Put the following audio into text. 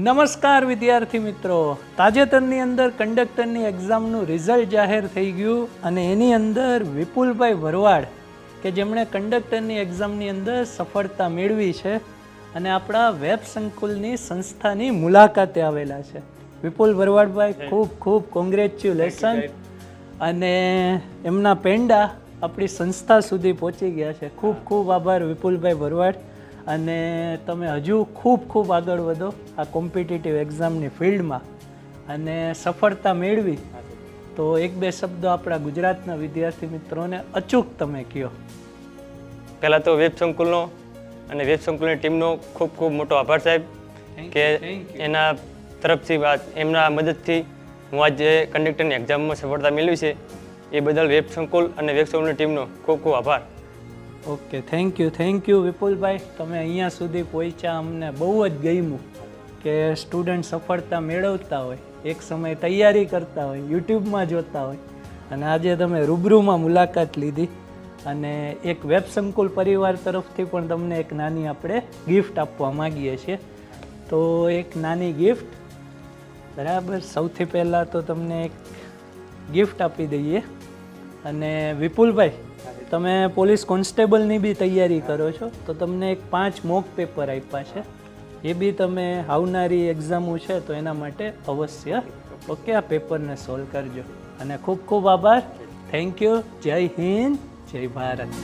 નમસ્કાર વિદ્યાર્થી મિત્રો, તાજેતરની અંદર કંડક્ટરની એક્ઝામનું રિઝલ્ટ જાહેર થઈ ગયું અને એની અંદર વિપુલભાઈ ભરવાડ કે જેમણે કંડક્ટરની એક્ઝામની અંદર સફળતા મેળવી છે અને આપણા વેબ સંકુલની સંસ્થાની મુલાકાતે આવેલા છે. વિપુલ ભરવાડભાઈ ખૂબ ખૂબ કોંગ્રેચ્યુલેશન. અને એમના પેંડા આપણી સંસ્થા સુધી પહોંચી ગયા છે. ખૂબ ખૂબ આભાર વિપુલભાઈ ભરવાડ. અને તમે હજુ ખૂબ ખૂબ આગળ વધો આ કોમ્પિટિટિવ એક્ઝામની ફિલ્ડમાં અને સફળતા મેળવી તો એક બે શબ્દો આપણા ગુજરાતના વિદ્યાર્થી મિત્રોને અચૂક તમે કહો. પહેલાં તો વેબ સંકુલનો અને વેબ સંકુલની ટીમનો ખૂબ ખૂબ મોટો આભાર સાહેબ કે એના તરફથી એમના મદદથી હું આજે કંડક્ટરની એક્ઝામમાં સફળતા મેળવી છે. એ બદલ વેબ સંકુલ અને વેબ સંકુલની ટીમનો ખૂબ ખૂબ આભાર. ઓકે, થેન્ક યુ વિપુલભાઈ. તમે અહીંયા સુધી પહોંચ્યા, અમને બહુ જ ગમ્યું કે સ્ટુડન્ટ સફળતા મેળવતા હોય, એક સમય તૈયારી કરતા હોય, યુટ્યુબમાં જોતા હોય અને આજે તમે રૂબરૂમાં મુલાકાત લીધી અને એક વેબ સંકુલ પરિવાર તરફથી પણ તમને એક નાની આપણે ગિફ્ટ આપવા માગીએ છીએ. તો એક નાની ગિફ્ટ, બરાબર. સૌથી પહેલાં તો તમને એક ગિફ્ટ આપી દઈએ. અને વિપુલભાઈ, તમે પોલીસ કોન્સ્ટેબલની બી તૈયારી કરો છો તો તમને એક 5 મોક પેપર આપ્યા છે. એ બી તમે આવનારી એક્ઝામો છે તો એના માટે અવશ્ય ઓકે આ પેપરને સોલ્વ કરજો. અને ખૂબ ખૂબ આભાર. Thank you. જય હિન્દ, જય ભારત.